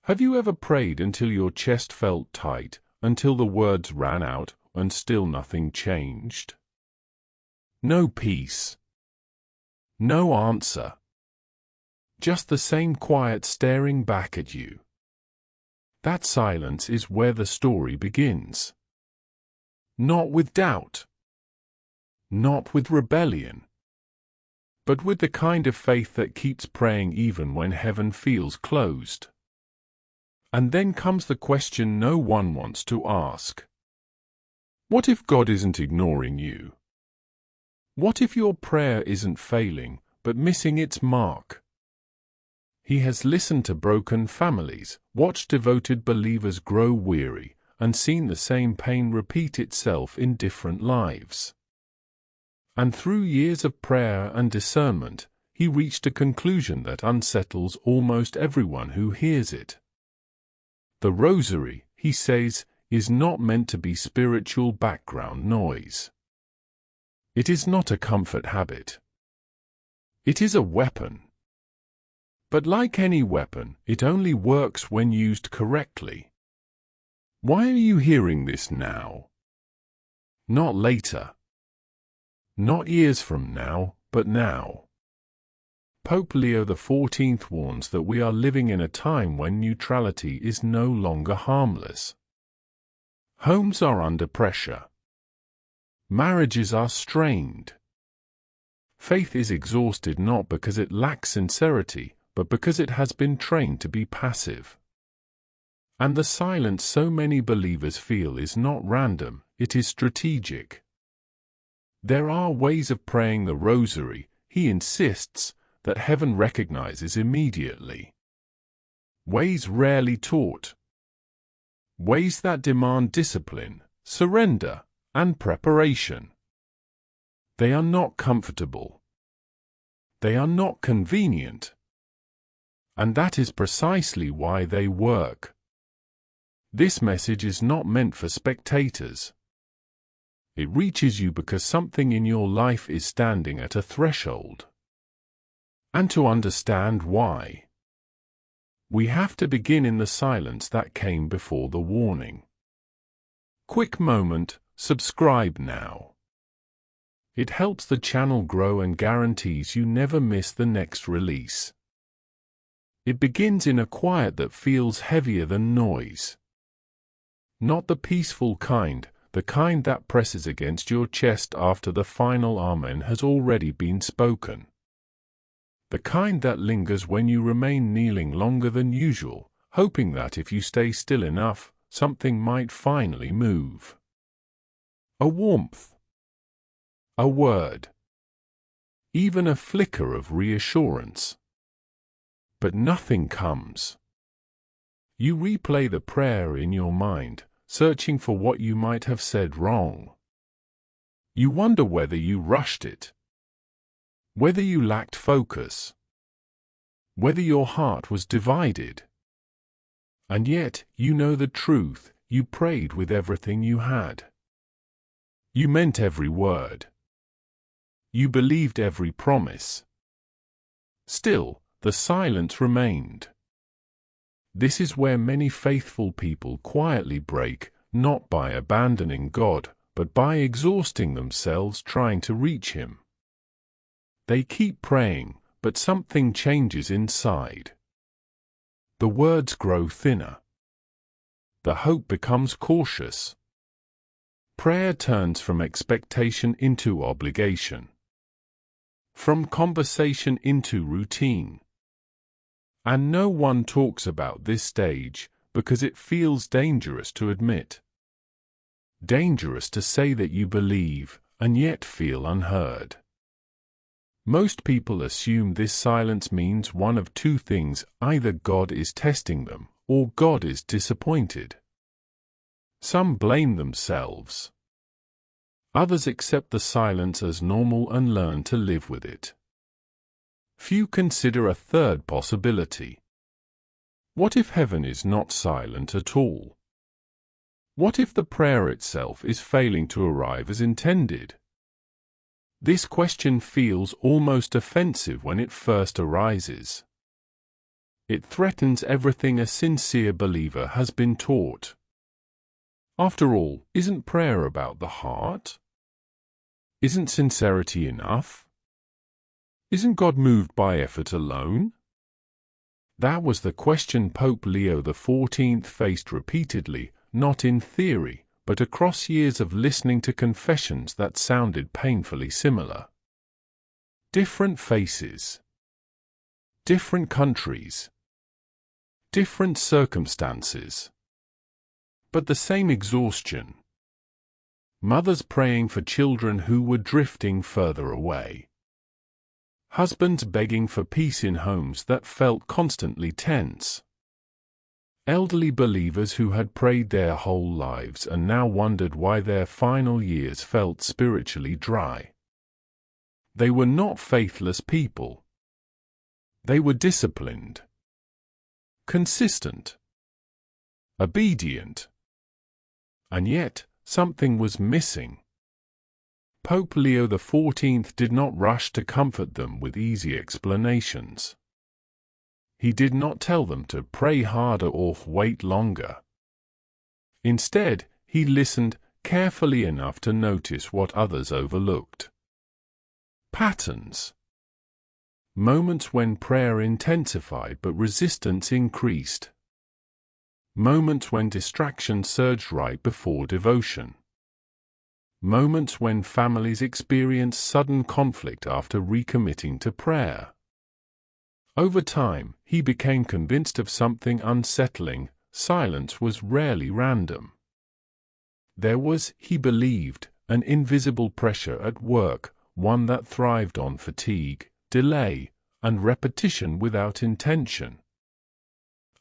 Have you ever prayed until your chest felt tight, until the words ran out, and still nothing changed? No peace. No answer. Just the same quiet staring back at you. That silence is where the story begins. Not with doubt. Not with rebellion. But with the kind of faith that keeps praying even when heaven feels closed. And then comes the question no one wants to ask. What if God isn't ignoring you? What if your prayer isn't failing, but missing its mark? He has listened to broken families, watched devoted believers grow weary, and seen the same pain repeat itself in different lives. And through years of prayer and discernment, he reached a conclusion that unsettles almost everyone who hears it. The Rosary, he says, is not meant to be spiritual background noise. It is not a comfort habit. It is a weapon. But like any weapon, it only works when used correctly. Why are you hearing this now? Not later. Not years from now, but now. Pope Leo XIV warns that we are living in a time when neutrality is no longer harmless. Homes are under pressure. Marriages are strained. Faith is exhausted not because it lacks sincerity, but because it has been trained to be passive. And the silence so many believers feel is not random, it is strategic. There are ways of praying the Rosary, he insists, that heaven recognizes immediately. Ways rarely taught. Ways that demand discipline, surrender, and preparation. They are not comfortable. They are not convenient. And that is precisely why they work. This message is not meant for spectators. It reaches you because something in your life is standing at a threshold. And to understand why, we have to begin in the silence that came before the warning. Quick moment, subscribe now. It helps the channel grow and guarantees you never miss the next release. It begins in a quiet that feels heavier than noise. Not the peaceful kind, the kind that presses against your chest after the final Amen has already been spoken. The kind that lingers when you remain kneeling longer than usual, hoping that if you stay still enough, something might finally move. A warmth. A word. Even a flicker of reassurance. But nothing comes. You replay the prayer in your mind, searching for what you might have said wrong. You wonder whether you rushed it. Whether you lacked focus. Whether your heart was divided. And yet, you know the truth, you prayed with everything you had. You meant every word. You believed every promise. Still, the silence remained. This is where many faithful people quietly break, not by abandoning God, but by exhausting themselves trying to reach Him. They keep praying, but something changes inside. The words grow thinner. The hope becomes cautious. Prayer turns from expectation into obligation. From conversation into routine. And no one talks about this stage because it feels dangerous to admit. Dangerous to say that you believe and yet feel unheard. Most people assume this silence means one of two things: either God is testing them, or God is disappointed. Some blame themselves. Others accept the silence as normal and learn to live with it. Few consider a third possibility. What if heaven is not silent at all? What if the prayer itself is failing to arrive as intended? This question feels almost offensive when it first arises. It threatens everything a sincere believer has been taught. After all, isn't prayer about the heart? Isn't sincerity enough? Isn't God moved by effort alone? That was the question Pope Leo XIV faced repeatedly, not in theory, but across years of listening to confessions that sounded painfully similar. Different faces, different countries, different circumstances, but the same exhaustion. Mothers praying for children who were drifting further away. Husbands begging for peace in homes that felt constantly tense. Elderly believers who had prayed their whole lives and now wondered why their final years felt spiritually dry. They were not faithless people. They were disciplined, consistent, obedient. And yet, something was missing. Pope Leo XIV did not rush to comfort them with easy explanations. He did not tell them to pray harder or wait longer. Instead, he listened carefully enough to notice what others overlooked. Patterns. Moments when prayer intensified but resistance increased. Moments when distraction surged right before devotion. Moments when families experienced sudden conflict after recommitting to prayer. Over time, he became convinced of something unsettling: silence was rarely random. There was, he believed, an invisible pressure at work, one that thrived on fatigue, delay, and repetition without intention.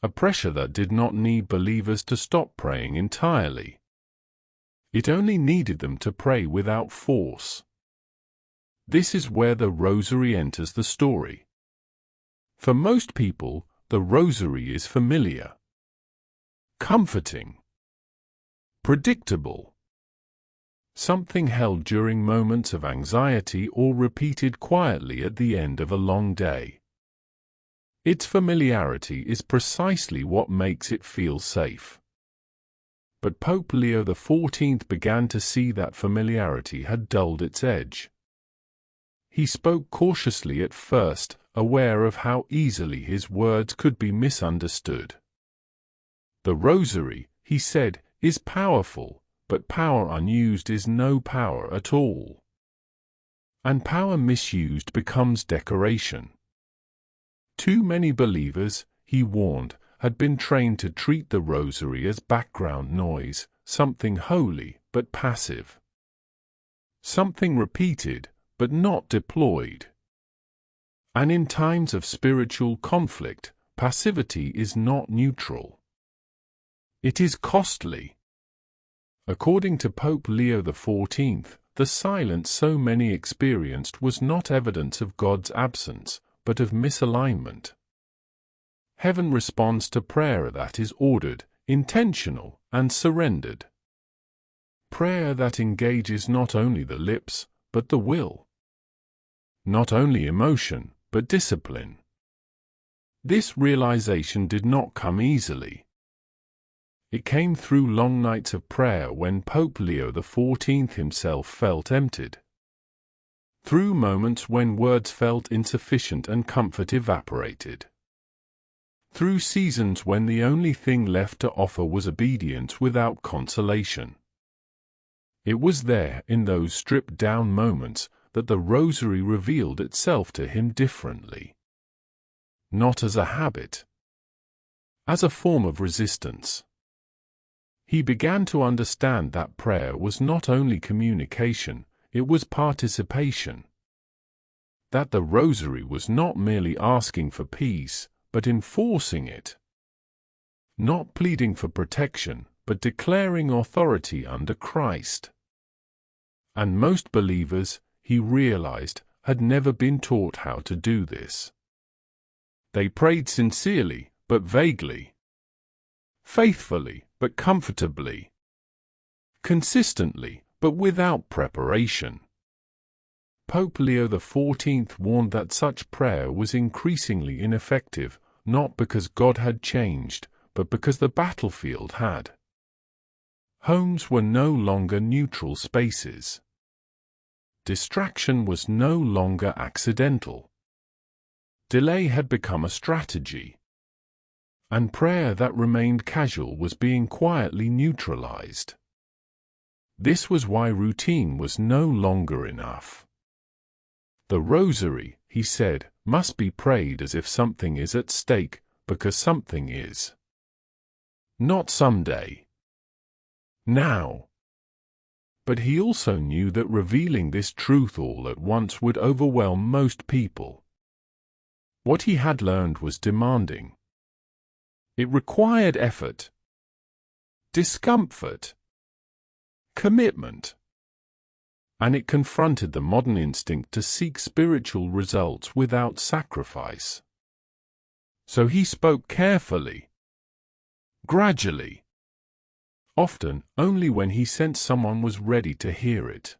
A pressure that did not need believers to stop praying entirely. It only needed them to pray without force. This is where the Rosary enters the story. For most people, the Rosary is familiar, comforting, predictable. Something held during moments of anxiety or repeated quietly at the end of a long day. Its familiarity is precisely what makes it feel safe. But Pope Leo XIV began to see that familiarity had dulled its edge. He spoke cautiously at first, aware of how easily his words could be misunderstood. The Rosary, he said, is powerful, but power unused is no power at all. And power misused becomes decoration. Too many believers, he warned, had been trained to treat the Rosary as background noise, something holy but passive. Something repeated, but not deployed. And in times of spiritual conflict, passivity is not neutral. It is costly. According to Pope Leo XIV, the silence so many experienced was not evidence of God's absence, but of misalignment. Heaven responds to prayer that is ordered, intentional, and surrendered. Prayer that engages not only the lips, but the will. Not only emotion, but discipline. This realization did not come easily. It came through long nights of prayer when Pope Leo XIV himself felt emptied. Through moments when words felt insufficient and comfort evaporated. Through seasons when the only thing left to offer was obedience without consolation. It was there, in those stripped-down moments, that the Rosary revealed itself to him differently. Not as a habit. As a form of resistance. He began to understand that prayer was not only communication, it was participation. That the Rosary was not merely asking for peace, but enforcing it. Not pleading for protection, but declaring authority under Christ. And most believers, he realized, had never been taught how to do this. They prayed sincerely, but vaguely. Faithfully, but comfortably. Consistently, but without preparation. Pope Leo XIV warned that such prayer was increasingly ineffective, not because God had changed, but because the battlefield had. Homes were no longer neutral spaces. Distraction was no longer accidental. Delay had become a strategy. And prayer that remained casual was being quietly neutralized. This was why routine was no longer enough. The Rosary, he said, must be prayed as if something is at stake, because something is. Not someday. Now. But he also knew that revealing this truth all at once would overwhelm most people. What he had learned was demanding. It required effort, discomfort, commitment, and it confronted the modern instinct to seek spiritual results without sacrifice. So he spoke carefully, gradually, often only when he sensed someone was ready to hear it.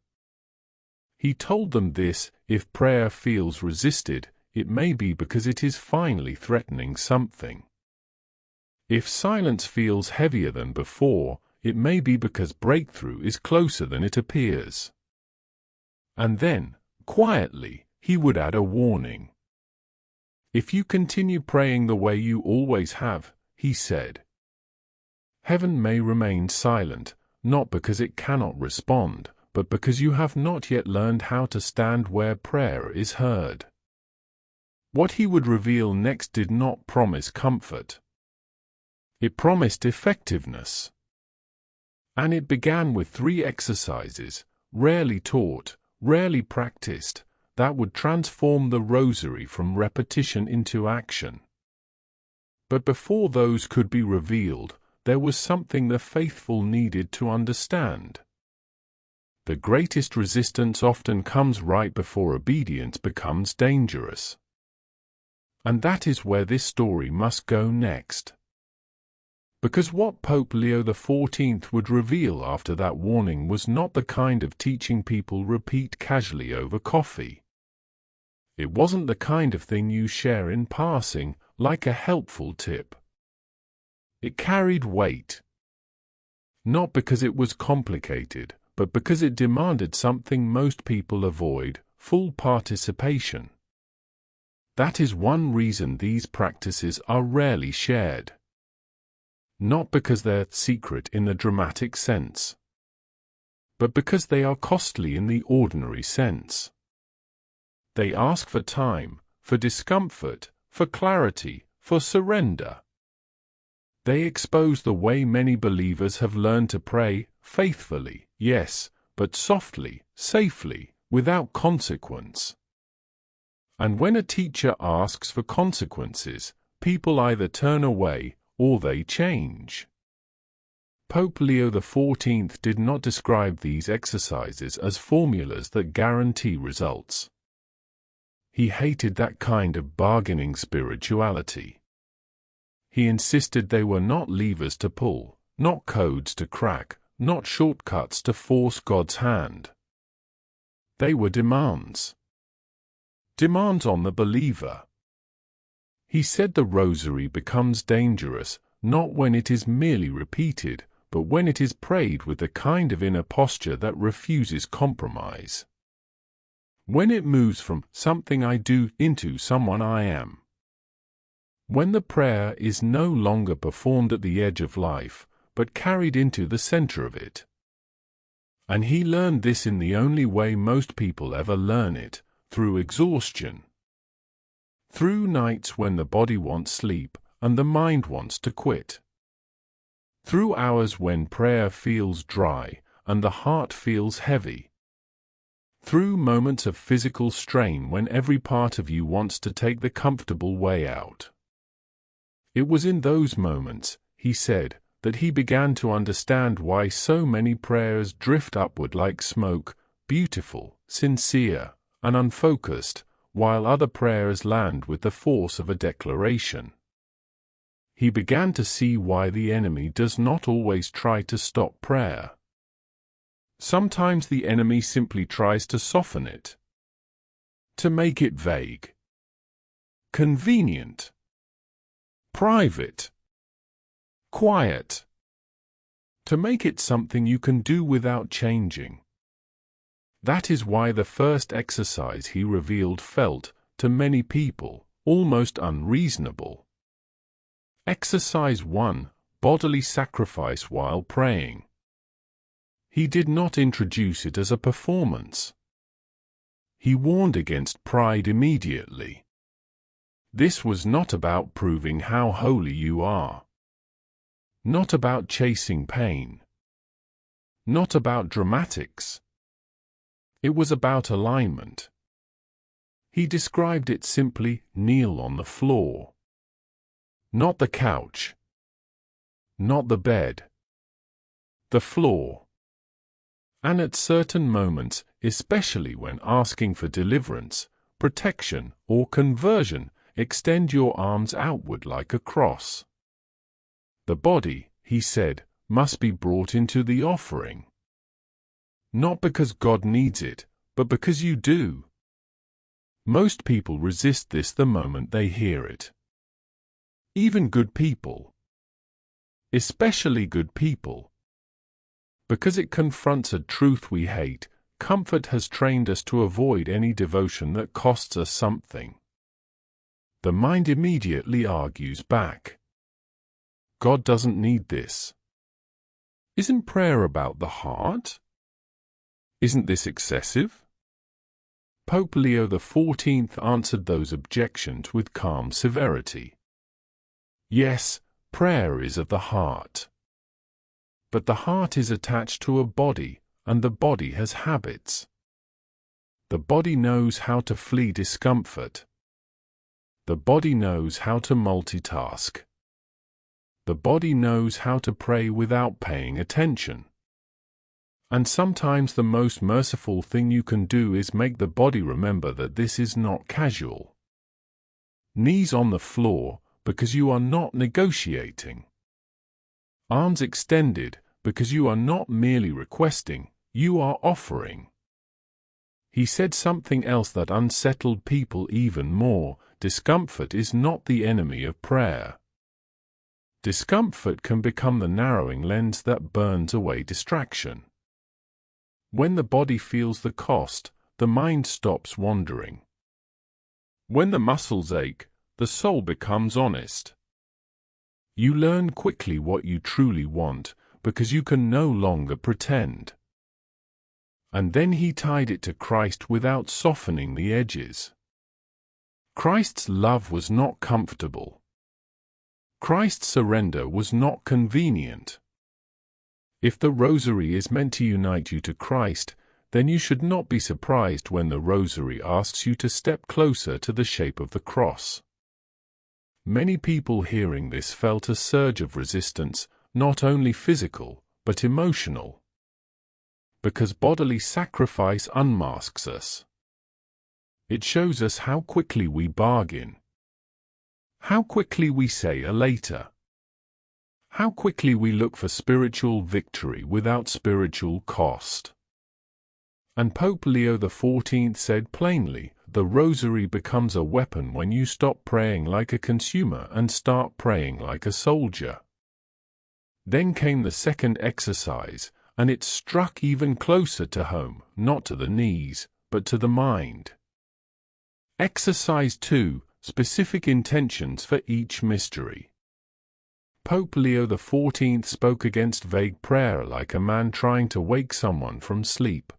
He told them this: if prayer feels resisted, it may be because it is finally threatening something. If silence feels heavier than before, it may be because breakthrough is closer than it appears. And then, quietly, he would add a warning. If you continue praying the way you always have, he said, heaven may remain silent, not because it cannot respond, but because you have not yet learned how to stand where prayer is heard. What he would reveal next did not promise comfort. It promised effectiveness. And it began with 3 exercises, rarely taught, rarely practiced, that would transform the Rosary from repetition into action. But before those could be revealed, there was something the faithful needed to understand. The greatest resistance often comes right before obedience becomes dangerous. And that is where this story must go next. Because what Pope Leo XIV would reveal after that warning was not the kind of teaching people repeat casually over coffee. It wasn't the kind of thing you share in passing, like a helpful tip. It carried weight. Not because it was complicated, but because it demanded something most people avoid: full participation. That is one reason these practices are rarely shared. Not because they're secret in the dramatic sense, but because they are costly in the ordinary sense. They ask for time, for discomfort, for clarity, for surrender. They expose the way many believers have learned to pray, faithfully, yes, but softly, safely, without consequence. And when a teacher asks for consequences, people either turn away or they change. Pope Leo XIV did not describe these exercises as formulas that guarantee results. He hated that kind of bargaining spirituality. He insisted they were not levers to pull, not codes to crack, not shortcuts to force God's hand. They were demands. Demands on the believer. He said the Rosary becomes dangerous, not when it is merely repeated, but when it is prayed with the kind of inner posture that refuses compromise. When it moves from something I do into someone I am. When the prayer is no longer performed at the edge of life, but carried into the center of it. And he learned this in the only way most people ever learn it, through exhaustion. Through nights when the body wants sleep and the mind wants to quit. Through hours when prayer feels dry and the heart feels heavy. Through moments of physical strain when every part of you wants to take the comfortable way out. It was in those moments, he said, that he began to understand why so many prayers drift upward like smoke, beautiful, sincere, and unfocused, while other prayers land with the force of a declaration. He began to see why the enemy does not always try to stop prayer. Sometimes the enemy simply tries to soften it, to make it vague, convenient, private, quiet, to make it something you can do without changing. That is why the first exercise he revealed felt, to many people, almost unreasonable. Exercise 1: Bodily sacrifice while praying. He did not introduce it as a performance. He warned against pride immediately. This was not about proving how holy you are. Not about chasing pain. Not about dramatics. It was about alignment. He described it simply: kneel on the floor. Not the couch. Not the bed. The floor. And at certain moments, especially when asking for deliverance, protection, or conversion, extend your arms outward like a cross. The body, he said, must be brought into the offering. Not because God needs it, but because you do. Most people resist this the moment they hear it. Even good people. Especially good people. Because it confronts a truth we hate, comfort has trained us to avoid any devotion that costs us something. The mind immediately argues back. God doesn't need this. Isn't prayer about the heart? Isn't this excessive? Pope Leo XIV answered those objections with calm severity. Yes, prayer is of the heart. But the heart is attached to a body, and the body has habits. The body knows how to flee discomfort. The body knows how to multitask. The body knows how to pray without paying attention. And sometimes the most merciful thing you can do is make the body remember that this is not casual. Knees on the floor, because you are not negotiating. Arms extended, because you are not merely requesting, you are offering. He said something else that unsettled people even more: discomfort is not the enemy of prayer. Discomfort can become the narrowing lens that burns away distraction. When the body feels the cost, the mind stops wandering. When the muscles ache, the soul becomes honest. You learn quickly what you truly want, because you can no longer pretend. And then he tied it to Christ without softening the edges. Christ's love was not comfortable. Christ's surrender was not convenient. If the Rosary is meant to unite you to Christ, then you should not be surprised when the Rosary asks you to step closer to the shape of the cross. Many people hearing this felt a surge of resistance, not only physical, but emotional. Because bodily sacrifice unmasks us. It shows us how quickly we bargain. How quickly we say a later. How quickly we look for spiritual victory without spiritual cost. And Pope Leo XIV said plainly, the Rosary becomes a weapon when you stop praying like a consumer and start praying like a soldier. Then came the second exercise, and it struck even closer to home, not to the knees, but to the mind. Exercise 2: Specific intentions for each mystery. Pope Leo XIV spoke against vague prayer like a man trying to wake someone from sleep.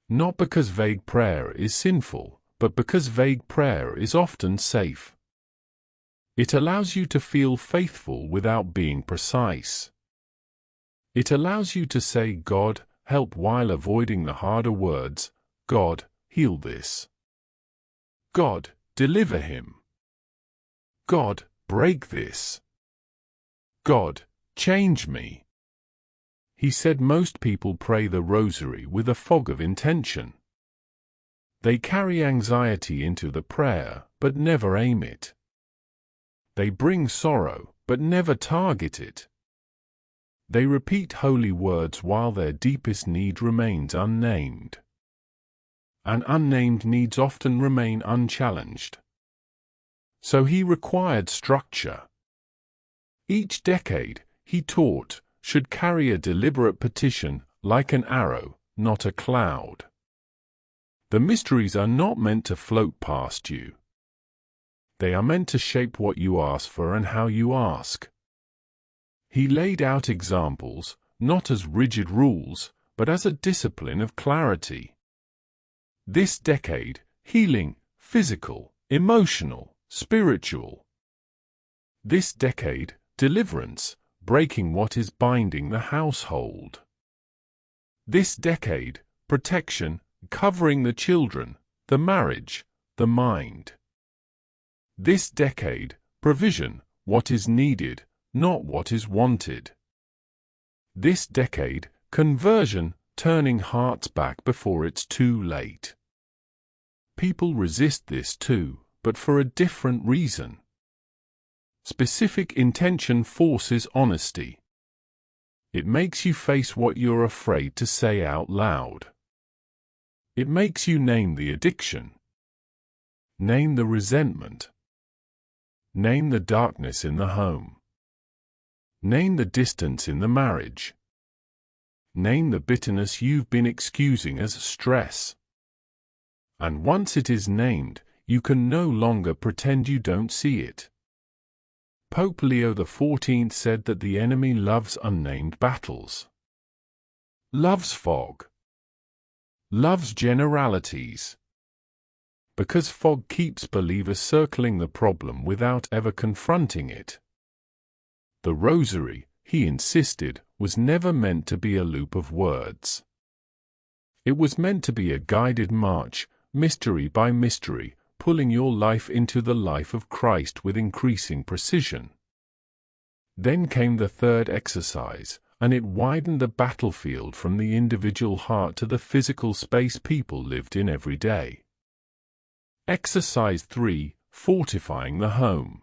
Not because vague prayer is sinful, but because vague prayer is often safe. It allows you to feel faithful without being precise. It allows you to say, God, help, while avoiding the harder words, God, heal this. God, deliver him. God, break this. God, change me. He said most people pray the Rosary with a fog of intention. They carry anxiety into the prayer, but never aim it. They bring sorrow, but never target it. They repeat holy words while their deepest need remains unnamed. And unnamed needs often remain unchallenged. So he required structure. Each decade, he taught, should carry a deliberate petition, like an arrow, not a cloud. The mysteries are not meant to float past you. They are meant to shape what you ask for and how you ask. He laid out examples, not as rigid rules, but as a discipline of clarity. This decade, healing, physical, emotional, spiritual. This decade, deliverance, breaking what is binding the household. This decade, protection, covering the children, the marriage, the mind. This decade, provision, what is needed, not what is wanted. This decade, conversion, turning hearts back before it's too late. People resist this too, but for a different reason. Specific intention forces honesty. It makes you face what you're afraid to say out loud. It makes you name the addiction. Name the resentment. Name the darkness in the home. Name the distance in the marriage. Name the bitterness you've been excusing as stress. And once it is named, you can no longer pretend you don't see it. Pope Leo XIV said that the enemy loves unnamed battles. Loves fog. Loves generalities. Because fog keeps believers circling the problem without ever confronting it. The Rosary, he insisted, was never meant to be a loop of words. It was meant to be a guided march, mystery by mystery, pulling your life into the life of Christ with increasing precision. Then came the third exercise, and it widened the battlefield from the individual heart to the physical space people lived in every day. Exercise 3, Fortifying the Home.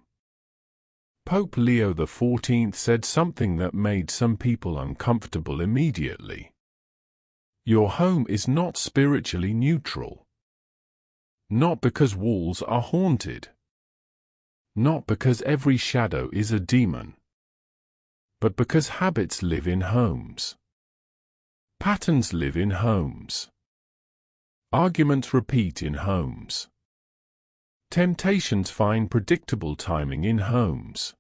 Pope Leo XIV said something that made some people uncomfortable immediately. Your home is not spiritually neutral. Not because walls are haunted. Not because every shadow is a demon. But because habits live in homes. Patterns live in homes. Arguments repeat in homes. Temptations find predictable timing in homes.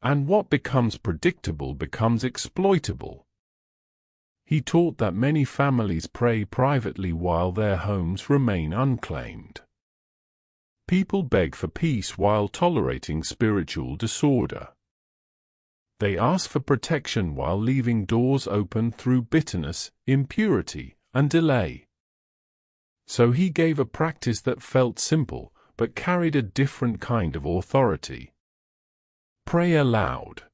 And what becomes predictable becomes exploitable. He taught that many families pray privately while their homes remain unclaimed. People beg for peace while tolerating spiritual disorder. They ask for protection while leaving doors open through bitterness, impurity, and delay. So he gave a practice that felt simple, but carried a different kind of authority. Pray aloud.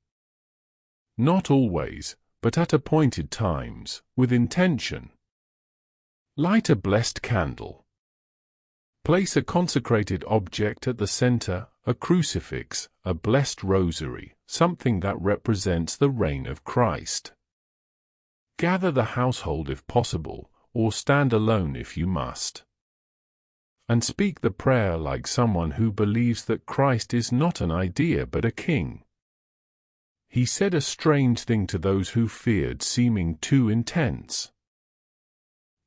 Not always, but at appointed times, with intention. Light a blessed candle. Place a consecrated object at the center, a crucifix, a blessed rosary, something that represents the reign of Christ. Gather the household if possible, or stand alone if you must. And speak the prayer like someone who believes that Christ is not an idea but a king. He said a strange thing to those who feared seeming too intense.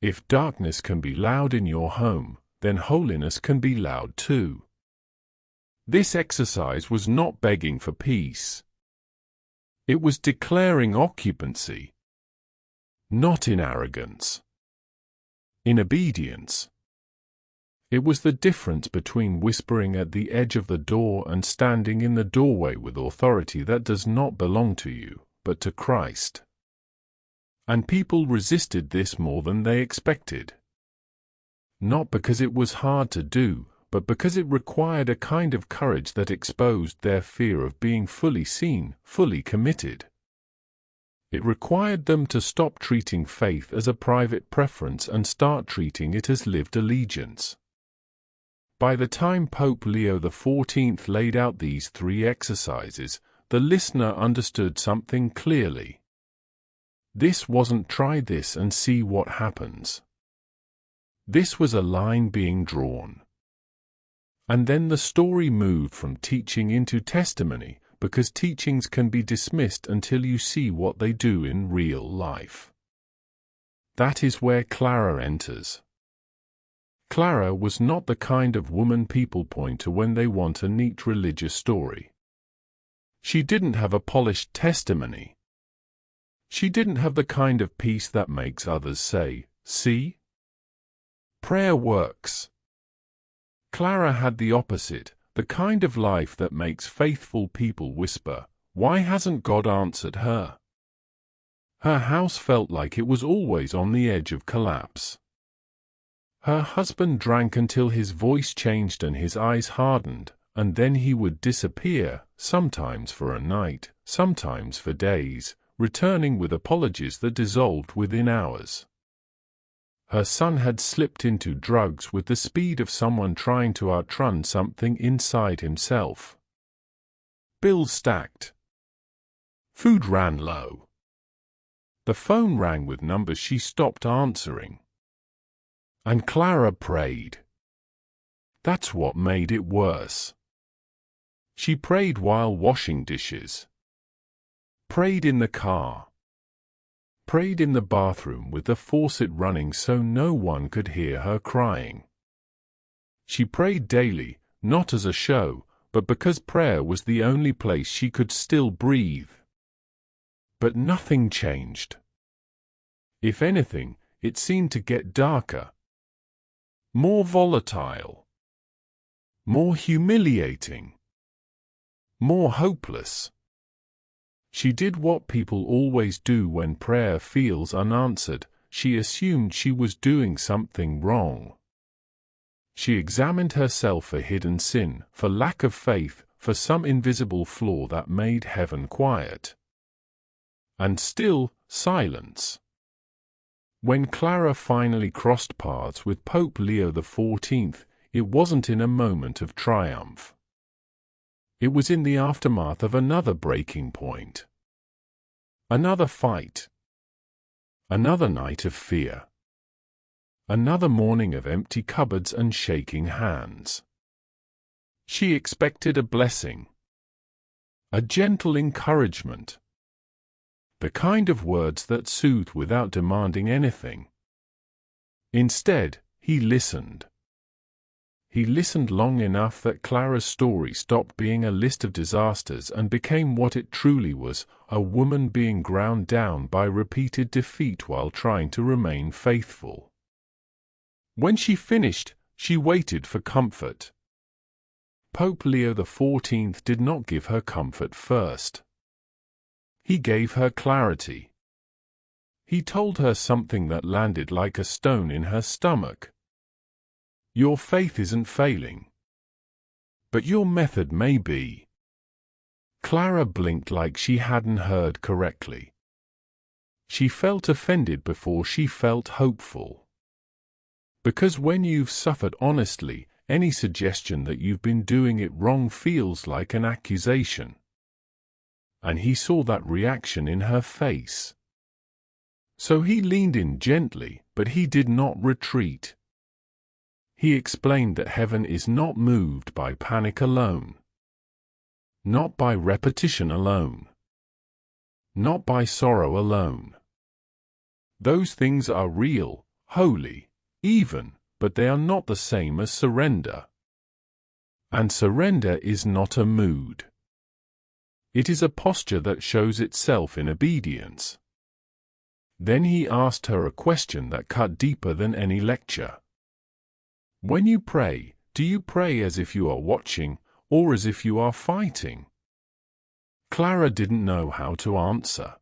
If darkness can be loud in your home, then holiness can be loud too. This exercise was not begging for peace. It was declaring occupancy. Not in arrogance. In obedience. It was the difference between whispering at the edge of the door and standing in the doorway with authority that does not belong to you, but to Christ. And people resisted this more than they expected. Not because it was hard to do, but because it required a kind of courage that exposed their fear of being fully seen, fully committed. It required them to stop treating faith as a private preference and start treating it as lived allegiance. By the time Pope Leo XIV laid out these three exercises, the listener understood something clearly. This wasn't try this and see what happens. This was a line being drawn. And then the story moved from teaching into testimony, because teachings can be dismissed until you see what they do in real life. That is where Clara enters. Clara was not the kind of woman people point to when they want a neat religious story. She didn't have a polished testimony. She didn't have the kind of peace that makes others say, "See? Prayer works." Clara had the opposite, the kind of life that makes faithful people whisper, "Why hasn't God answered her?" Her house felt like it was always on the edge of collapse. Her husband drank until his voice changed and his eyes hardened, and then he would disappear, sometimes for a night, sometimes for days, returning with apologies that dissolved within hours. Her son had slipped into drugs with the speed of someone trying to outrun something inside himself. Bills stacked. Food ran low. The phone rang with numbers she stopped answering. And Clara prayed. That's what made it worse. She prayed while washing dishes. Prayed in the car. Prayed in the bathroom with the faucet running so no one could hear her crying. She prayed daily, not as a show, but because prayer was the only place she could still breathe. But nothing changed. If anything, it seemed to get darker. More volatile. More humiliating. More hopeless. She did what people always do when prayer feels unanswered. She assumed she was doing something wrong. She examined herself for hidden sin, for lack of faith, for some invisible flaw that made heaven quiet. And still, silence. When Clara finally crossed paths with Pope Leo XIV, it wasn't in a moment of triumph. It was in the aftermath of another breaking point. Another fight. Another night of fear. Another morning of empty cupboards and shaking hands. She expected a blessing. A gentle encouragement. The kind of words that soothe without demanding anything. Instead, he listened. He listened long enough that Clara's story stopped being a list of disasters and became what it truly was, a woman being ground down by repeated defeat while trying to remain faithful. When she finished, she waited for comfort. Pope Leo XIV did not give her comfort first. He gave her clarity. He told her something that landed like a stone in her stomach. Your faith isn't failing. But your method may be. Clara blinked like she hadn't heard correctly. She felt offended before she felt hopeful. Because when you've suffered honestly, any suggestion that you've been doing it wrong feels like an accusation. And he saw that reaction in her face. So he leaned in gently, but he did not retreat. He explained that heaven is not moved by panic alone. Not by repetition alone. Not by sorrow alone. Those things are real, holy, even, but they are not the same as surrender. And surrender is not a mood. It is a posture that shows itself in obedience. Then he asked her a question that cut deeper than any lecture. When you pray, do you pray as if you are watching, or as if you are fighting? Clara didn't know how to answer.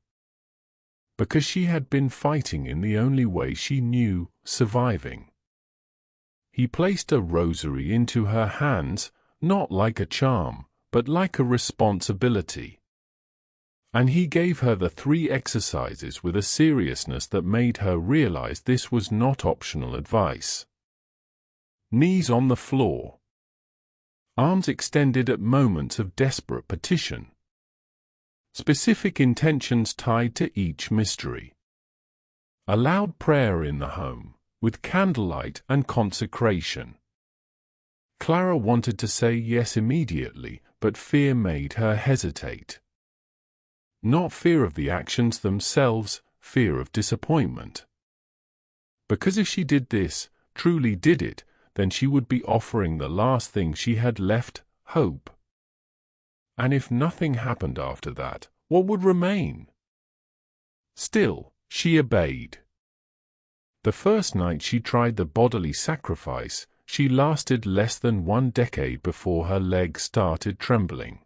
Because she had been fighting in the only way she knew, surviving. He placed a rosary into her hands, not like a charm, but like a responsibility. And he gave her the 3 exercises with a seriousness that made her realize this was not optional advice. Knees on the floor. Arms extended at moments of desperate petition. Specific intentions tied to each mystery. A loud prayer in the home, with candlelight and consecration. Clara wanted to say yes immediately, but fear made her hesitate. Not fear of the actions themselves, fear of disappointment. Because if she did this, truly did it, then she would be offering the last thing she had left, hope. And if nothing happened after that, what would remain? Still, she obeyed. The first night she tried the bodily sacrifice, she lasted less than 1 decade before her legs started trembling.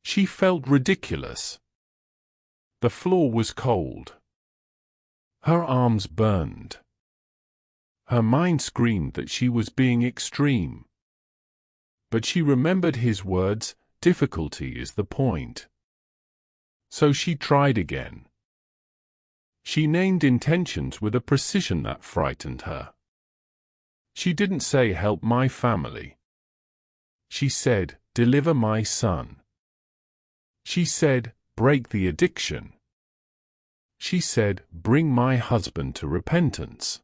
She felt ridiculous. The floor was cold. Her arms burned. Her mind screamed that she was being extreme. But she remembered his words, difficulty is the point. So she tried again. She named intentions with a precision that frightened her. She didn't say, help my family. She said, deliver my son. She said, break the addiction. She said, bring my husband to repentance.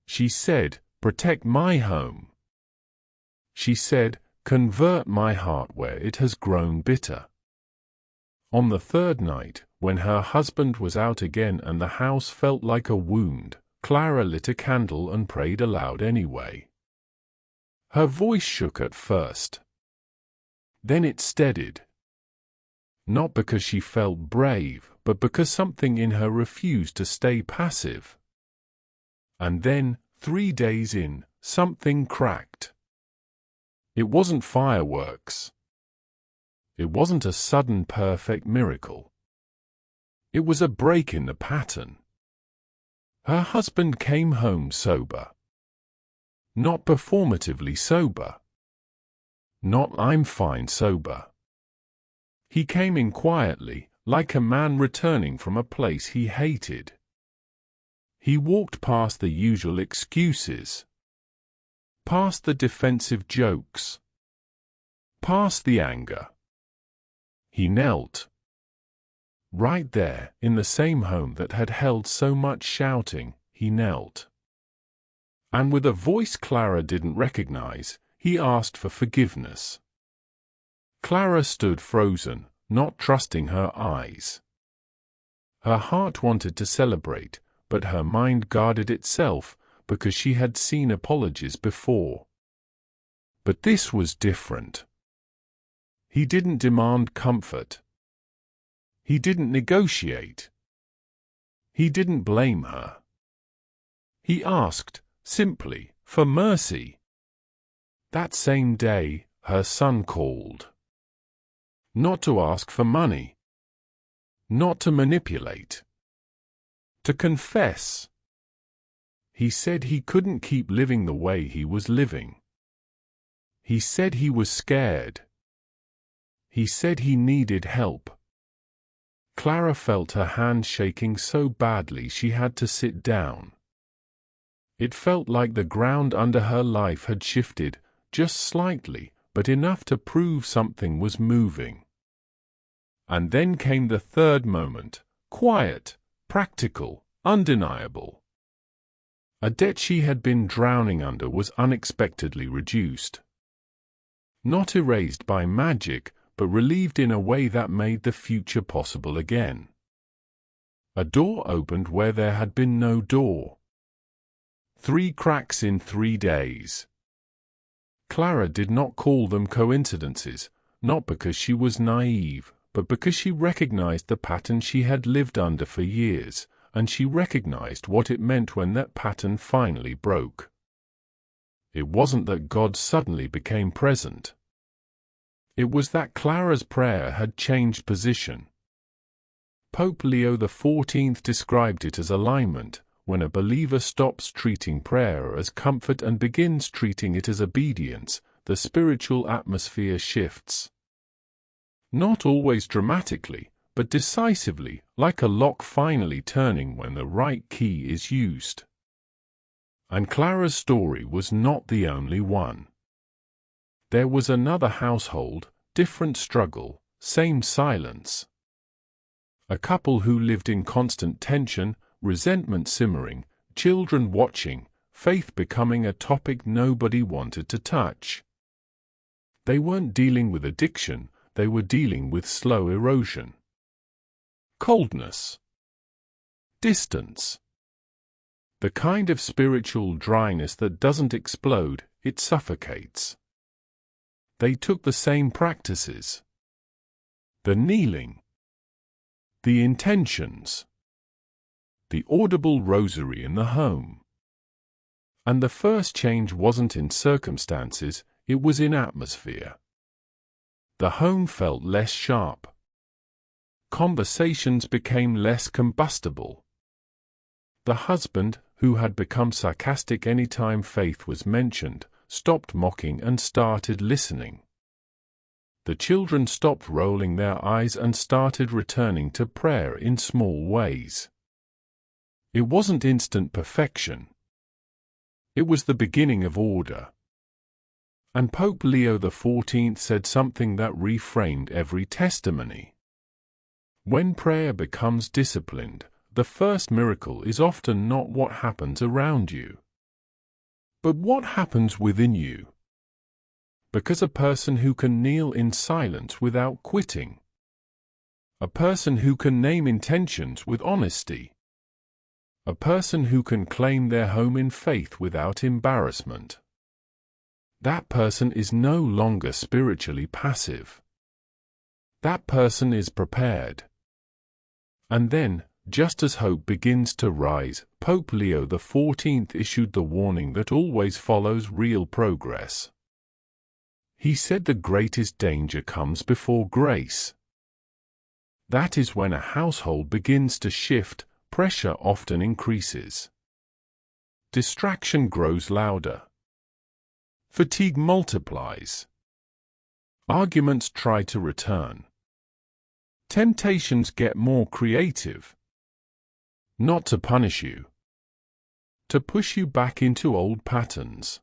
She said, protect my home. She said, convert my heart where it has grown bitter. On the third night, when her husband was out again and the house felt like a wound, Clara lit a candle and prayed aloud anyway. Her voice shook at first. Then it steadied. Not because she felt brave, but because something in her refused to stay passive. And then, 3 days in, something cracked. It wasn't fireworks. It wasn't a sudden perfect miracle. It was a break in the pattern. Her husband came home sober. Not performatively sober. Not I'm fine sober. He came in quietly, like a man returning from a place he hated. He walked past the usual excuses. Past the defensive jokes. Past the anger. He knelt. Right there, in the same home that had held so much shouting, he knelt. And with a voice Clara didn't recognize, he asked for forgiveness. Clara stood frozen, not trusting her eyes. Her heart wanted to celebrate, but her mind guarded itself, because she had seen apologies before. But this was different. He didn't demand comfort. He didn't negotiate. He didn't blame her. He asked, simply, for mercy. That same day, her son called. Not to ask for money. Not to manipulate. To confess. He said he couldn't keep living the way he was living. He said he was scared. He said he needed help. Clara felt her hand shaking so badly she had to sit down. It felt like the ground under her life had shifted, just slightly, but enough to prove something was moving. And then came the third moment, quiet, practical, undeniable. A debt she had been drowning under was unexpectedly reduced. Not erased by magic, but relieved in a way that made the future possible again. A door opened where there had been no door. 3 cracks in 3 days. Clara did not call them coincidences, not because she was naive, but because she recognized the pattern she had lived under for years, and she recognized what it meant when that pattern finally broke. It wasn't that God suddenly became present. It was that Clara's prayer had changed position. Pope Leo XIV described it as alignment, when a believer stops treating prayer as comfort and begins treating it as obedience, the spiritual atmosphere shifts. Not always dramatically, but decisively, like a lock finally turning when the right key is used. And Clara's story was not the only one. There was another household, different struggle, same silence. A couple who lived in constant tension, resentment simmering, children watching, faith becoming a topic nobody wanted to touch. They weren't dealing with addiction, they were dealing with slow erosion. Coldness. Distance. The kind of spiritual dryness that doesn't explode, it suffocates. They took the same practices. The kneeling. The intentions. The audible rosary in the home. And the first change wasn't in circumstances, it was in atmosphere. The home felt less sharp. Conversations became less combustible. The husband, who had become sarcastic any time faith was mentioned, stopped mocking and started listening. The children stopped rolling their eyes and started returning to prayer in small ways. It wasn't instant perfection. It was the beginning of order. And Pope Leo XIV said something that reframed every testimony. When prayer becomes disciplined, the first miracle is often not what happens around you, but what happens within you. Because a person who can kneel in silence without quitting, a person who can name intentions with honesty, a person who can claim their home in faith without embarrassment, that person is no longer spiritually passive. That person is prepared. And then, just as hope begins to rise, Pope Leo XIV issued the warning that always follows real progress. He said the greatest danger comes before grace. That is when a household begins to shift, pressure often increases. Distraction grows louder. Fatigue multiplies. Arguments try to return. Temptations get more creative. Not to punish you, to push you back into old patterns.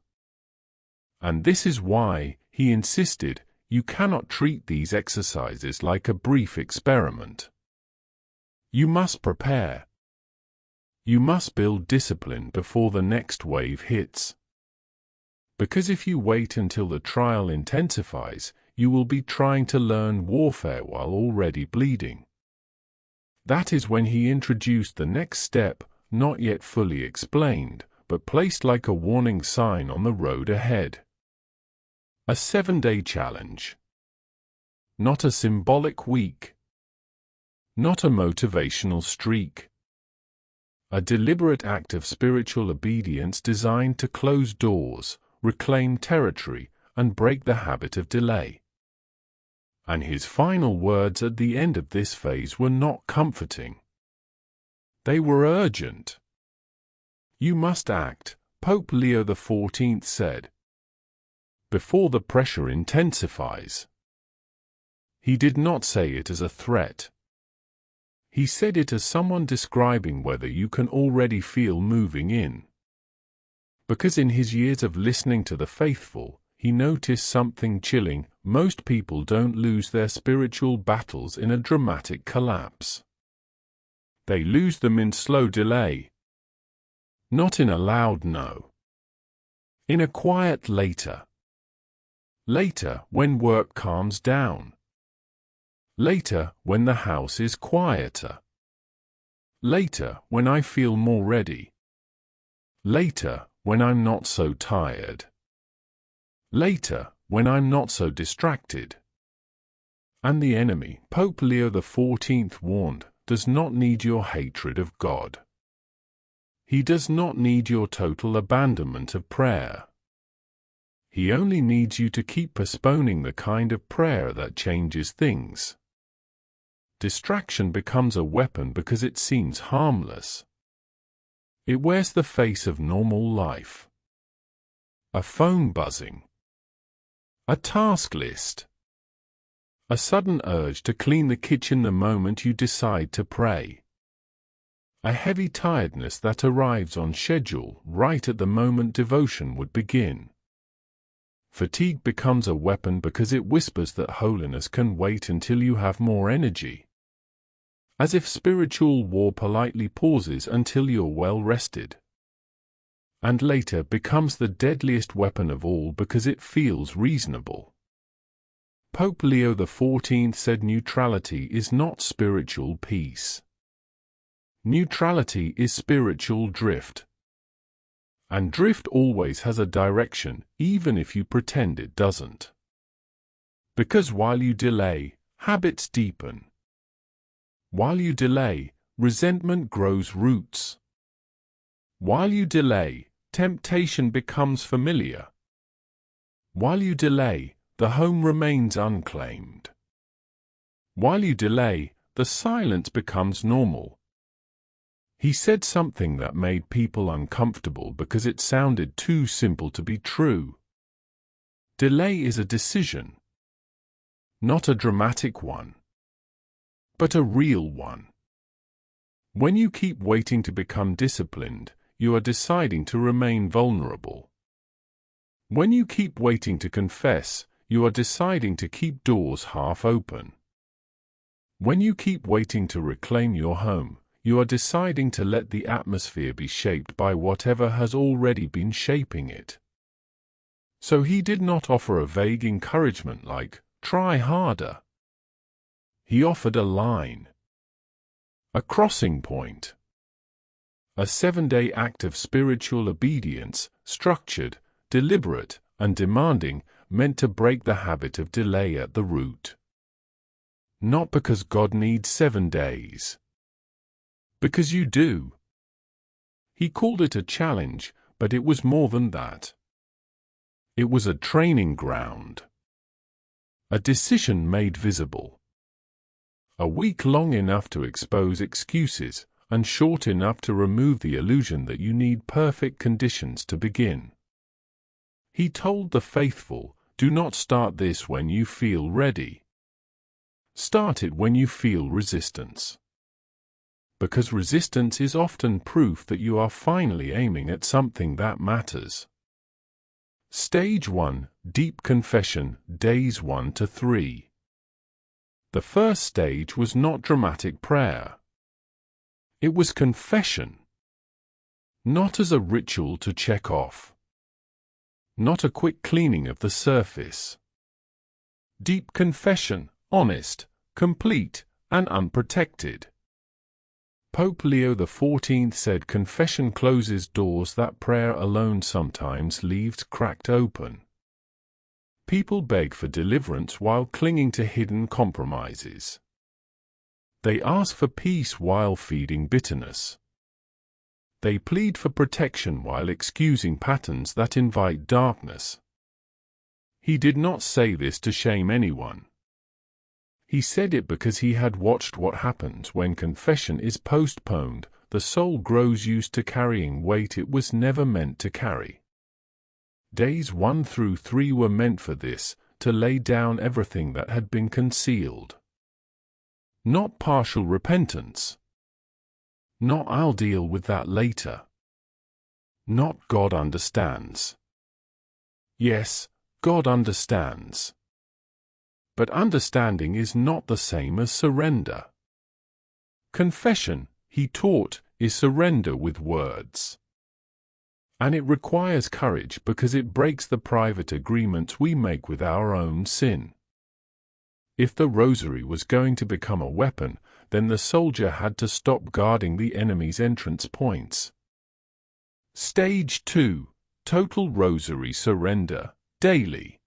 And this is why, he insisted, you cannot treat these exercises like a brief experiment. You must prepare. You must build discipline before the next wave hits. Because if you wait until the trial intensifies, you will be trying to learn warfare while already bleeding. That is when he introduced the next step, not yet fully explained, but placed like a warning sign on the road ahead. A 7-day challenge. Not a symbolic week. Not a motivational streak. A deliberate act of spiritual obedience designed to close doors, reclaim territory, and break the habit of delay. And his final words at the end of this phase were not comforting. They were urgent. You must act, Pope Leo XIV said, before the pressure intensifies. He did not say it as a threat. He said it as someone describing whether you can already feel moving in. Because in his years of listening to the faithful, he noticed something chilling: most people don't lose their spiritual battles in a dramatic collapse. They lose them in slow delay. Not in a loud no. In a quiet later. Later, when work calms down. Later, when the house is quieter. Later, when I feel more ready. Later, when I'm not so tired. Later, when I'm not so distracted. And the enemy, Pope Leo XIV warned, does not need your hatred of God. He does not need your total abandonment of prayer. He only needs you to keep postponing the kind of prayer that changes things. Distraction becomes a weapon because it seems harmless. It wears the face of normal life. A phone buzzing. A task list. A sudden urge to clean the kitchen the moment you decide to pray. A heavy tiredness that arrives on schedule right at the moment devotion would begin. Fatigue becomes a weapon because it whispers that holiness can wait until you have more energy. As if spiritual war politely pauses until you're well rested. and later becomes the deadliest weapon of all because it feels reasonable. Pope Leo XIV said neutrality is not spiritual peace. Neutrality is spiritual drift. And drift always has a direction, even if you pretend it doesn't. Because while you delay, habits deepen. While you delay, resentment grows roots. While you delay, temptation becomes familiar. While you delay, the home remains unclaimed. While you delay, the silence becomes normal. He said something that made people uncomfortable because it sounded too simple to be true. Delay is a decision. Not a dramatic one, but a real one. When you keep waiting to become disciplined, you are deciding to remain vulnerable. When you keep waiting to confess, you are deciding to keep doors half open. When you keep waiting to reclaim your home, you are deciding to let the atmosphere be shaped by whatever has already been shaping it. So he did not offer a vague encouragement like, "Try harder." He offered a line. A crossing point. A 7-day act of spiritual obedience, structured, deliberate, and demanding, meant to break the habit of delay at the root. Not because God needs 7 days. Because you do. He called it a challenge, but it was more than that. It was a training ground. A decision made visible. A week long enough to expose excuses, and short enough to remove the illusion that you need perfect conditions to begin. He told the faithful, do not start this when you feel ready. Start it when you feel resistance. Because resistance is often proof that you are finally aiming at something that matters. Stage 1, Deep Confession, days 1 to 3. The first stage was not dramatic prayer. It was confession. Not as a ritual to check off. Not a quick cleaning of the surface. Deep confession, honest, complete, and unprotected. Pope Leo XIV said confession closes doors that prayer alone sometimes leaves cracked open. People beg for deliverance while clinging to hidden compromises. They ask for peace while feeding bitterness. They plead for protection while excusing patterns that invite darkness. He did not say this to shame anyone. He said it because he had watched what happens when confession is postponed. The soul grows used to carrying weight it was never meant to carry. Days 1 through 3 were meant for this, to lay down everything that had been concealed. Not partial repentance. Not I'll deal with that later. Not God understands. Yes, God understands. But understanding is not the same as surrender. Confession, he taught, is surrender with words. And it requires courage because it breaks the private agreements we make with our own sin. If the rosary was going to become a weapon, then the soldier had to stop guarding the enemy's entrance points. Stage 2, Total Rosary Surrender, daily.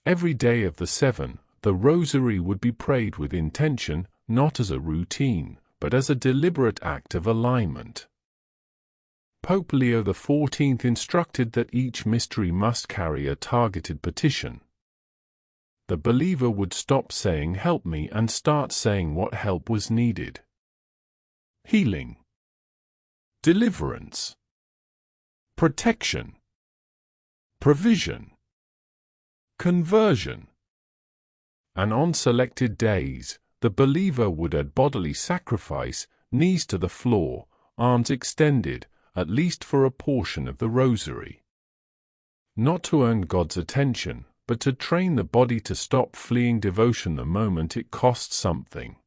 Every day of the 7, the rosary would be prayed with intention, not as a routine, but as a deliberate act of alignment. Pope Leo XIV instructed that each mystery must carry a targeted petition. The believer would stop saying "help me" and start saying what help was needed. Healing. Deliverance. Protection. Provision. Conversion. And on selected days, the believer would add bodily sacrifice, knees to the floor, arms extended, at least for a portion of the rosary. Not to earn God's attention, but to train the body to stop fleeing devotion the moment it costs something.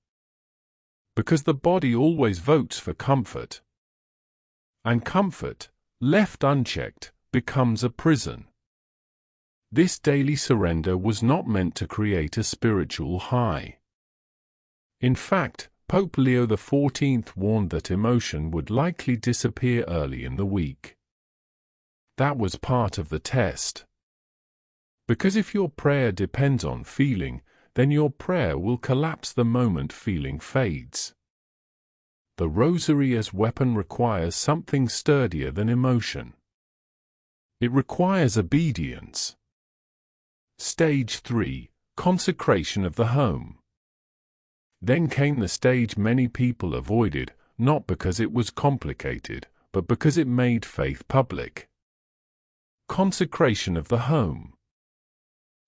Because the body always votes for comfort. And comfort, left unchecked, becomes a prison. This daily surrender was not meant to create a spiritual high. In fact, Pope Leo XIV warned that emotion would likely disappear early in the week. That was part of the test. Because if your prayer depends on feeling, then your prayer will collapse the moment feeling fades. The Rosary as weapon requires something sturdier than emotion. It requires obedience. Stage 3. Consecration of the home. Then came the stage many people avoided, not because it was complicated, but because it made faith public. Consecration of the home.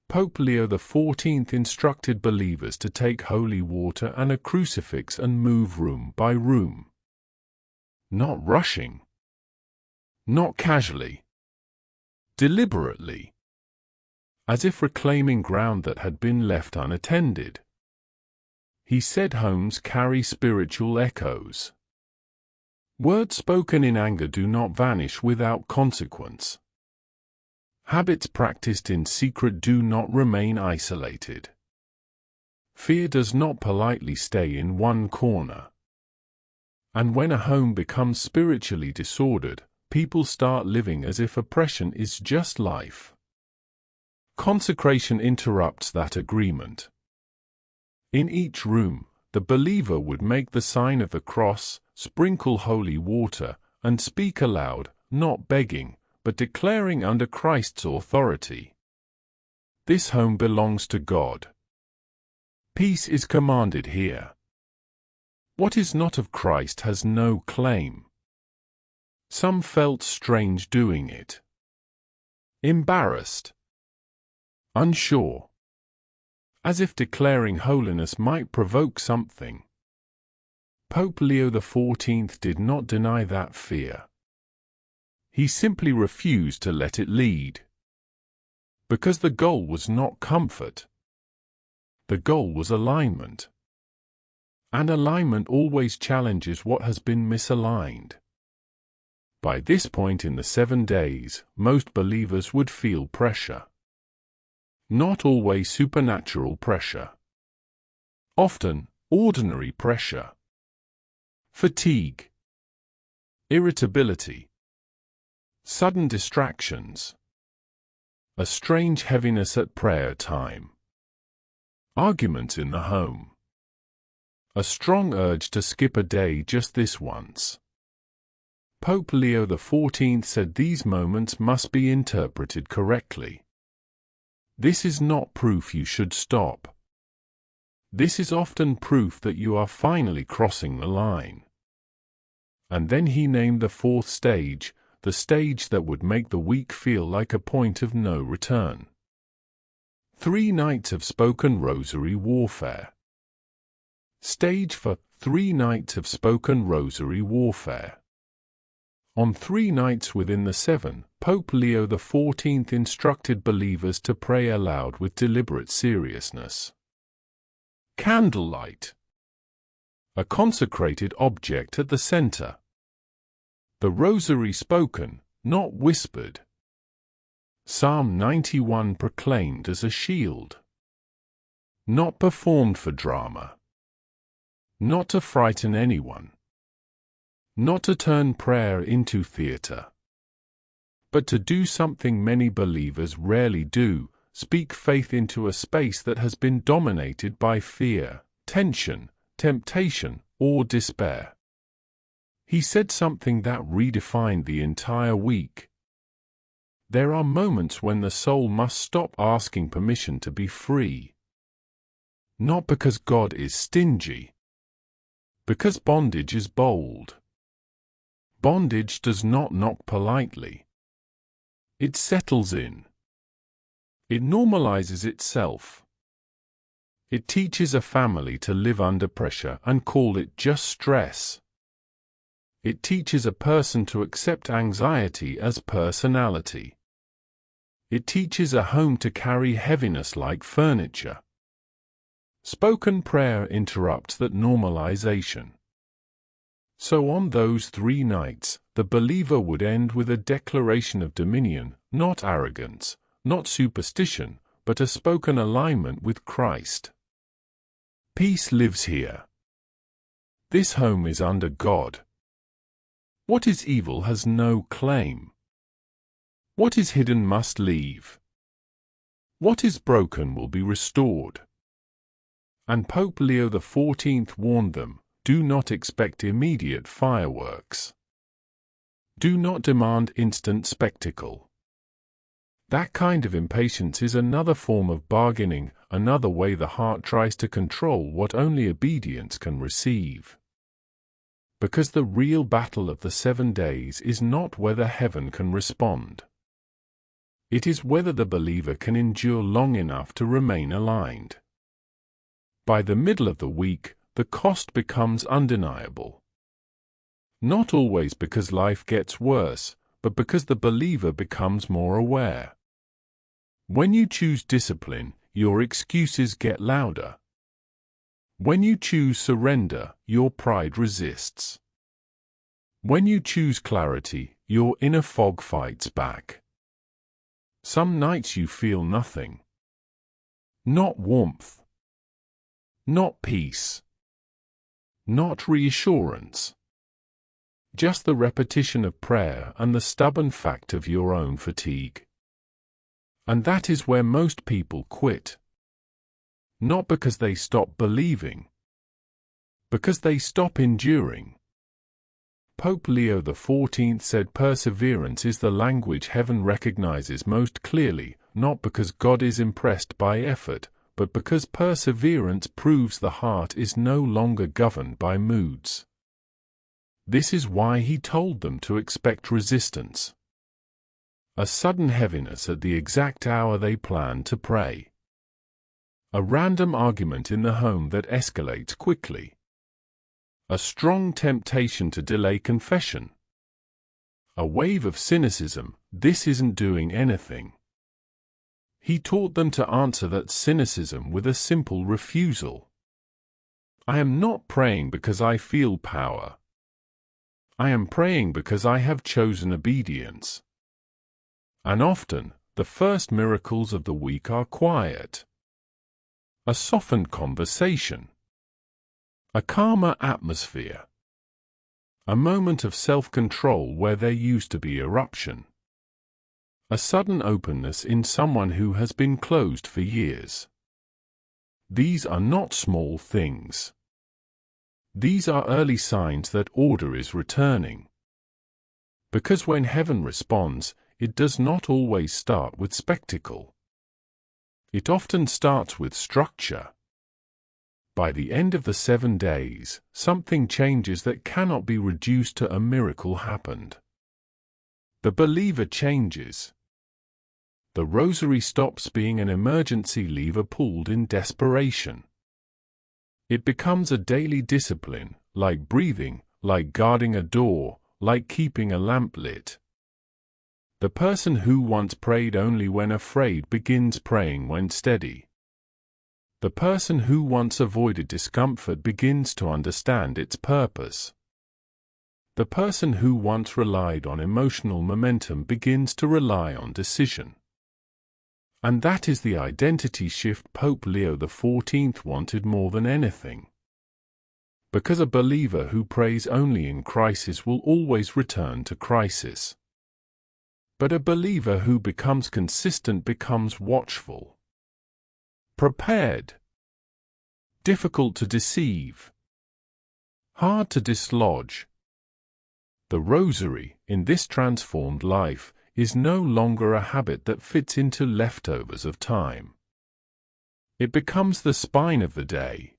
Pope Leo XIV instructed believers to take holy water and a crucifix and move room by room. Not rushing. Not casually. Deliberately. As if reclaiming ground that had been left unattended. He said homes carry spiritual echoes. Words spoken in anger do not vanish without consequence. Habits practiced in secret do not remain isolated. Fear does not politely stay in one corner. And when a home becomes spiritually disordered, people start living as if oppression is just life. Consecration interrupts that agreement. In each room, the believer would make the sign of the cross, sprinkle holy water, and speak aloud, not begging, but declaring under Christ's authority. This home belongs to God. Peace is commanded here. What is not of Christ has no claim. Some felt strange doing it. Embarrassed. Unsure. As if declaring holiness might provoke something. Pope Leo XIV did not deny that fear. He simply refused to let it lead. Because the goal was not comfort. The goal was alignment. And alignment always challenges what has been misaligned. By this point in the 7 days, most believers would feel pressure. Not always supernatural pressure. Often, ordinary pressure. Fatigue. Irritability. Sudden distractions. A strange heaviness at prayer time. Arguments in the home. A strong urge to skip a day just this once. Pope Leo XIV said these moments must be interpreted correctly. This is not proof you should stop. This is often proof that you are finally crossing the line. And then he named the 4th stage, the stage that would make the week feel like a point of no return. 3 nights of spoken rosary warfare. Stage for 3 nights of spoken rosary warfare. On 3 nights within the 7, Pope Leo XIV instructed believers to pray aloud with deliberate seriousness. Candlelight. A consecrated object at the center. The Rosary spoken, not whispered. Psalm 91 proclaimed as a shield. Not performed for drama. Not to frighten anyone. Not to turn prayer into theater. But to do something many believers rarely do, speak faith into a space that has been dominated by fear, tension, temptation, or despair. He said something that redefined the entire week. There are moments when the soul must stop asking permission to be free. Not because God is stingy. Because bondage is bold. Bondage does not knock politely. It settles in. It normalizes itself. It teaches a family to live under pressure and call it just stress. It teaches a person to accept anxiety as personality. It teaches a home to carry heaviness like furniture. Spoken prayer interrupts that normalization. So on those 3 nights, the believer would end with a declaration of dominion, not arrogance, not superstition, but a spoken alignment with Christ. Peace lives here. This home is under God. What is evil has no claim. What is hidden must leave. What is broken will be restored. And Pope Leo XIV warned them, do not expect immediate fireworks. Do not demand instant spectacle. That kind of impatience is another form of bargaining, another way the heart tries to control what only obedience can receive. Because the real battle of the 7 days is not whether heaven can respond. It is whether the believer can endure long enough to remain aligned. By the middle of the week, the cost becomes undeniable. Not always because life gets worse, but because the believer becomes more aware. When you choose discipline, your excuses get louder. When you choose surrender, your pride resists. When you choose clarity, your inner fog fights back. Some nights you feel nothing. Not warmth. Not peace. Not reassurance. Just the repetition of prayer and the stubborn fact of your own fatigue. And that is where most people quit. Not because they stop believing. Because they stop enduring. Pope Leo XIV said perseverance is the language heaven recognizes most clearly, not because God is impressed by effort, but because perseverance proves the heart is no longer governed by moods. This is why he told them to expect resistance. A sudden heaviness at the exact hour they plan to pray. A random argument in the home that escalates quickly. A strong temptation to delay confession. A wave of cynicism, this isn't doing anything. He taught them to answer that cynicism with a simple refusal. I am not praying because I feel power. I am praying because I have chosen obedience. And often, the first miracles of the week are quiet. A softened conversation. A calmer atmosphere. A moment of self-control where there used to be eruption. A sudden openness in someone who has been closed for years. These are not small things. These are early signs that order is returning. Because when heaven responds, it does not always start with spectacle. It often starts with structure. By the end of the 7 days, something changes that cannot be reduced to a miracle happened. The believer changes. The Rosary stops being an emergency lever pulled in desperation. It becomes a daily discipline, like breathing, like guarding a door, like keeping a lamp lit. The person who once prayed only when afraid begins praying when steady. The person who once avoided discomfort begins to understand its purpose. The person who once relied on emotional momentum begins to rely on decision. And that is the identity shift Pope Leo XIV wanted more than anything. Because a believer who prays only in crisis will always return to crisis. But a believer who becomes consistent becomes watchful. Prepared. Difficult to deceive. Hard to dislodge. The Rosary, in this transformed life, is no longer a habit that fits into leftovers of time. It becomes the spine of the day.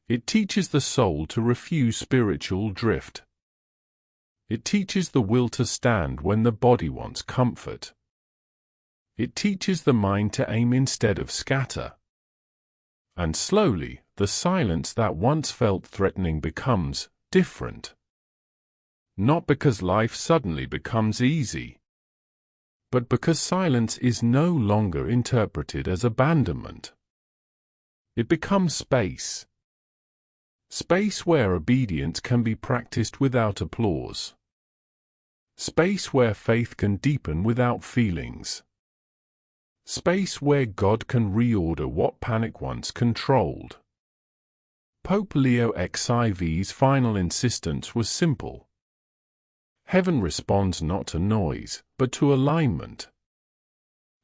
It teaches the soul to refuse spiritual drift. It teaches the will to stand when the body wants comfort. It teaches the mind to aim instead of scatter. And slowly, the silence that once felt threatening becomes different. Not because life suddenly becomes easy, but because silence is no longer interpreted as abandonment. It becomes space. Space where obedience can be practiced without applause. Space where faith can deepen without feelings. Space where God can reorder what panic once controlled. Pope Leo XIV's final insistence was simple. Heaven responds not to noise, but to alignment.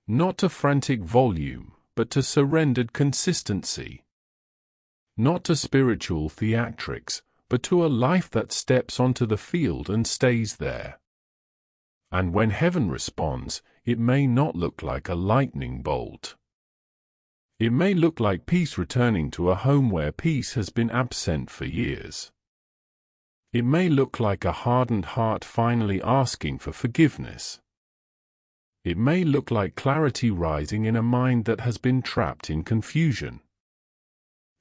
Not to frantic volume, but to surrendered consistency. Not to spiritual theatrics, but to a life that steps onto the field and stays there. And when heaven responds, it may not look like a lightning bolt. It may look like peace returning to a home where peace has been absent for years. It may look like a hardened heart finally asking for forgiveness. It may look like clarity rising in a mind that has been trapped in confusion.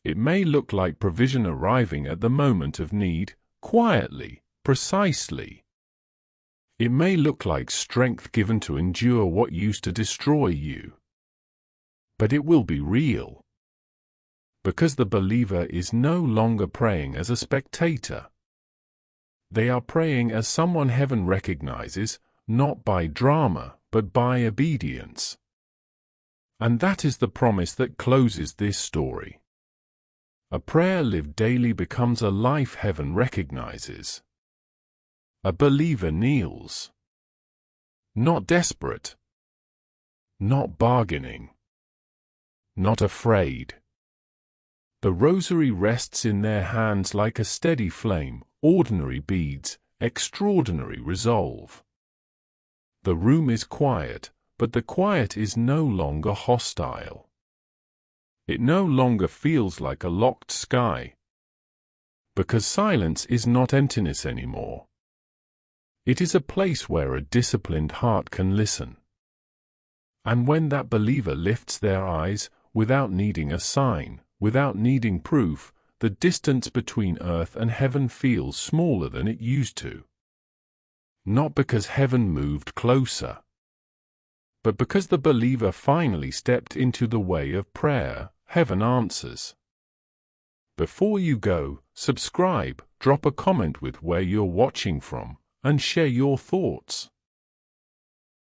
It may look like provision arriving at the moment of need, quietly, precisely. It may look like strength given to endure what used to destroy you. But it will be real. Because the believer is no longer praying as a spectator. They are praying as someone heaven recognizes, not by drama, but by obedience. And that is the promise that closes this story. A prayer lived daily becomes a life heaven recognizes. A believer kneels. Not desperate. Not bargaining. Not afraid. The rosary rests in their hands like a steady flame, ordinary beads, extraordinary resolve. The room is quiet, but the quiet is no longer hostile. It no longer feels like a locked sky. Because silence is not emptiness anymore. It is a place where a disciplined heart can listen. And when that believer lifts their eyes, without needing a sign, without needing proof, the distance between earth and heaven feels smaller than it used to. Not because heaven moved closer, but because the believer finally stepped into the way of prayer, heaven answers. Before you go, subscribe, drop a comment with where you're watching from, and share your thoughts.